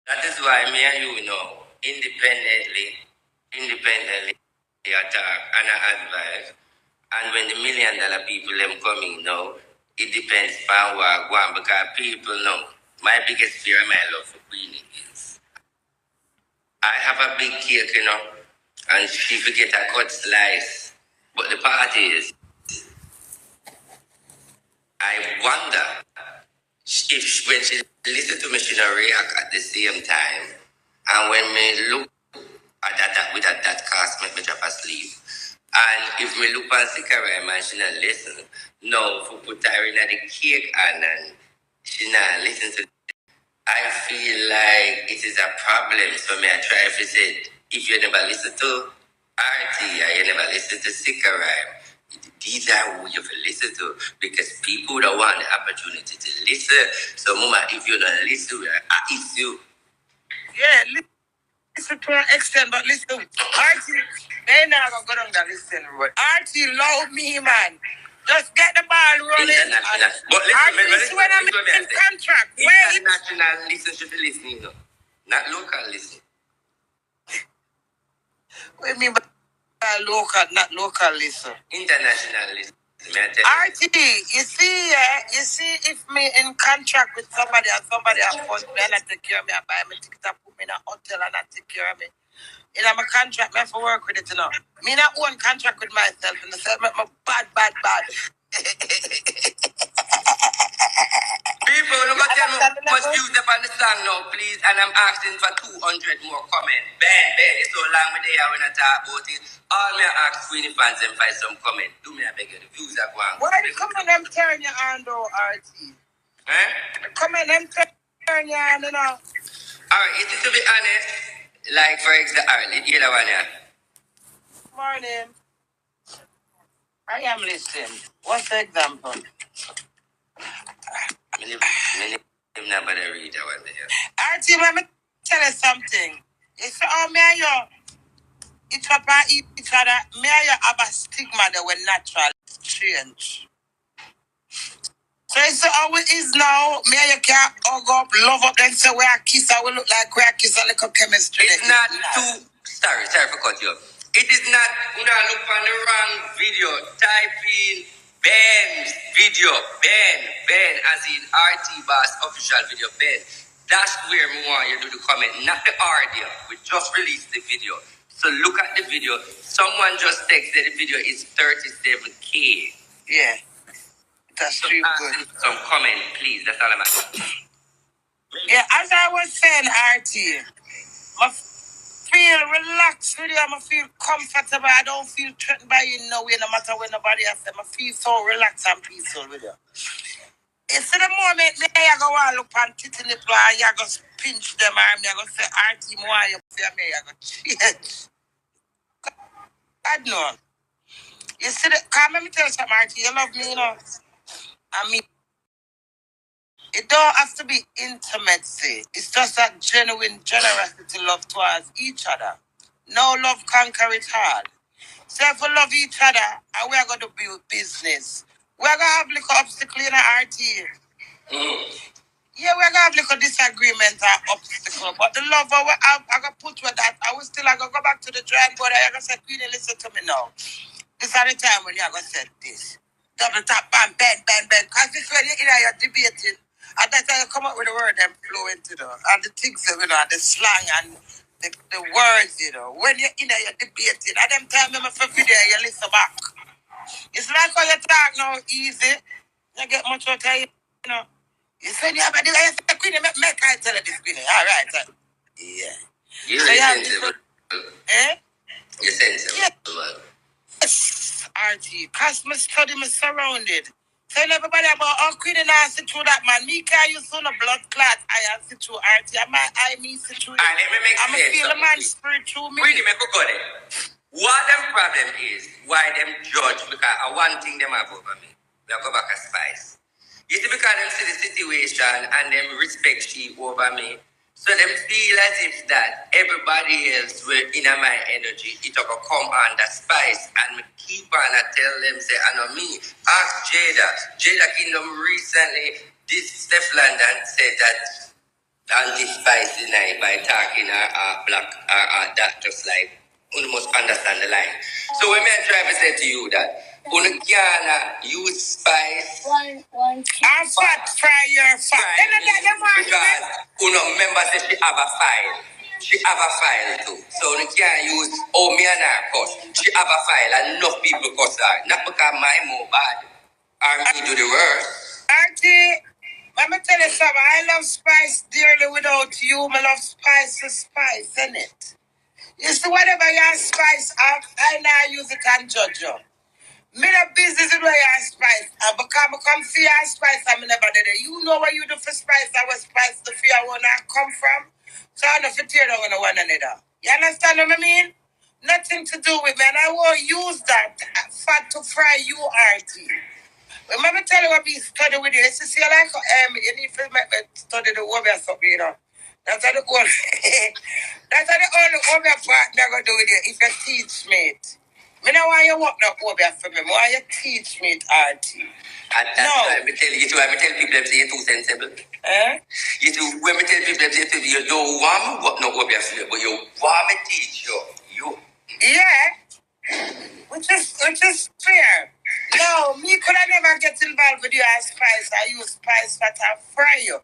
That is why me and you know, independently attack and I advise. And when the $1 million people them coming now, it depends on what I want because people know. My biggest fear and my love for Queenie is I have a big cake, and she forget a cut slice. But the part is, I wonder if when she listen to me, she don't react at the same time. And when me look at that with that cast, make me drop asleep. And if me look on Sikaram and she not listen, no, for put her in the cake and she not listen to. I feel like it is a problem. So me I try to say, if you never listen to RT or you never listen to Sikaram, these are who you will listen to because people don't want the opportunity to listen. So mama, if you don't listen, it's you. Yeah, listen to an extent, but listen, Archie, they not gonna go down that listen, but Archie love me, man. Just get the ball rolling. But listen, when I'm in contract, international listen should be listening, not local listen. What do you mean by local, not local listen? International listen. RT, you see, if me in contract with somebody and somebody afford me and I take care of me and buy me ticket and put me in a hotel and I take care of me. In my contract, I have to work with it, Me not own contract with myself and say my bad. People, look at them must use up on the song now, please. And I'm asking for 200 more comments. Ben, it's so long with there when I talk about it. All me ask Queenie fans and find some comment. Do me a beg you, the views are going. Why the comment them turn your hand though, RT? The comment them turn your hand, Alright, it is to be honest, like for example, you know one here. Morning. I am listening. What's the example? I'm not going to read that one there. Archie, let me tell you something. It's all me and you. Each other, me and you have a stigma that we're natural change. So it's how it is now. Me and you can't hug up, love up, then say we are kiss. I will look like we are kiss a little chemistry. It's not too. Sorry for cut you. It is not. You know, look on the wrong video. Type in Ben video. Ben, as in RT Boss official video. Ben. That's where we want you to do the comment, not the audio. We just released the video. So look at the video. Someone just texted the video is 37K. Yeah. That's so good. Some comment, please. That's all I'm asking. Yeah, as I was saying, RT, I feel relaxed with you. I feel comfortable. I don't feel threatened by you no way, no matter what nobody else says. I feel so relaxed and peaceful with you. It's the moment me I go all look and titty nipple and you go pinch them and me I go say, RT, more you say me, I go change. God no. You see, come let me tell you something, RT, you love me, I mean, it don't have to be intimacy. It's just that genuine generosity, love towards each other. No love conquer it hard. So if we love each other and we are going to build business, we're going to have little obstacle in our RT. Yeah, we're going to have little disagreement and obstacle. But the love I'm going to put with that, I will still going to go back to the drawing board and I'm going to say, Queenie, listen to me now. This is the time when you're going to say this. Double tap, bam, bang. Because this when you're debating, at that time you come up with the word and flow into and the things, the slang and the words, When you're you're debating, at them time, I'm for video, you listen back. It's like how you talk now, easy. You get much out of it, You said, yeah, but I said, Queenie, make I tell you this, Queenie. All right, yeah. You're so sensible. You're sensible. Yeah. Yes, RT. Cause my study, me surrounded. Tell everybody about how Queenie I sit through that man. Me can't use on a blood clot. I sit through RT. I me sit through it. I'm a feel a man spirit through me. Queenie, me go there. What them problem is, why them judge, because I one thing them have over me. They go back a spice. You see, because them see the situation and them respect she over me. So them feel as if that everybody else will in my energy, it will come under spice. And me keep on and tell them, say, I know me. Ask Jada. Jada Kingdom recently, this Steph London said that anti-spicy night by talking black that just like you must understand the line. So when I try to say to you that you can use spice and fat fry your fat. Because you know member say she have a file. She have a file too. So you can't use me and her cuss. She have a file and enough people cuss her. Not because my more bad. Or me do the worst. Auntie, let me tell you something. I love spice dearly without you. I love spice to spice, innit? You see, whatever your spice up, I now use it and judge you. Me the business is where your spice. And because I come see your spice, I'm never did it. You know what you do for spice, I was spice the fear where I come from. So I don't tear down on one another. You understand what I mean? Nothing to do with me. And I won't use that fat to fry you, RT. Remember tell you what we study with you. It's to see like you need to study the over something, you know. That's how the goal. That's how the only over part they're gonna do with you if you teach me it. Me know why you work no over for me. Why you teach me it, RT. And that's why I tell you too, I tell people that you're too sensible. You too, when me tell people that you don't want me work no over for you, but you want me teach you. Yeah. Which is fair. No, me could I never get involved with you as spice. I use spice for to fry you.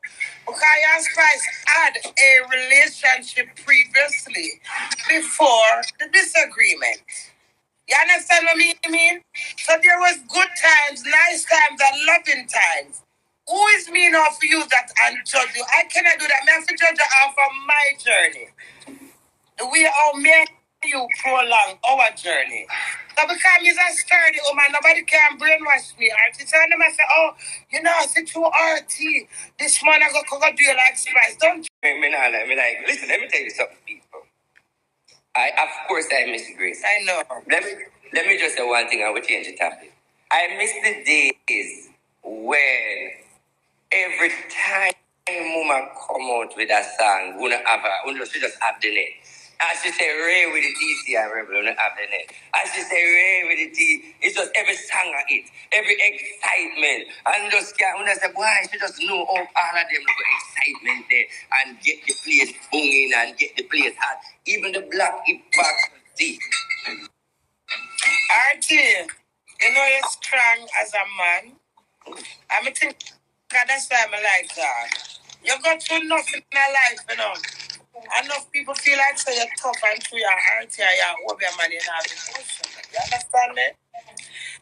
Because your spice had a relationship previously before the disagreement. You understand what I mean? So there was good times, nice times, and loving times. Who is me enough for you that and judge you? I cannot do that. I have to judge you off of my journey. We all make you prolong our journey. So because he's a sturdy woman, nobody can brainwash me. RT. So when I say, oh, you know, I said to RT, this man I go do you like spice. Don't me like, listen, let me tell you something, people. Of course I miss Grace. I know. Let me just say one thing, I will change the topic. I miss the days when every time Mama come out with a song, she just have the net. As she say, Ray with the TC and Rebel, we don't have the net. As she say, Ray with the T, it's just every song of it, every excitement. And just can't understand why she just know all of them look excitement there and get the place booming and get the place hot. Even the black hip hop deep. RT, you know you're strong as a man. I think that's why I like that. You got through nothing in your life, you know. Enough people feel like so you're tough and through your heart here, you're over your money and have emotion. You understand me?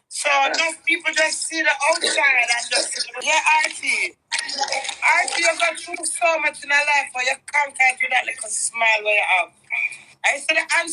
So enough people just see the outside and just see the... Yeah, RT. RT, you got through so much in your life, but you can't with that little smile where you have. I said the answer.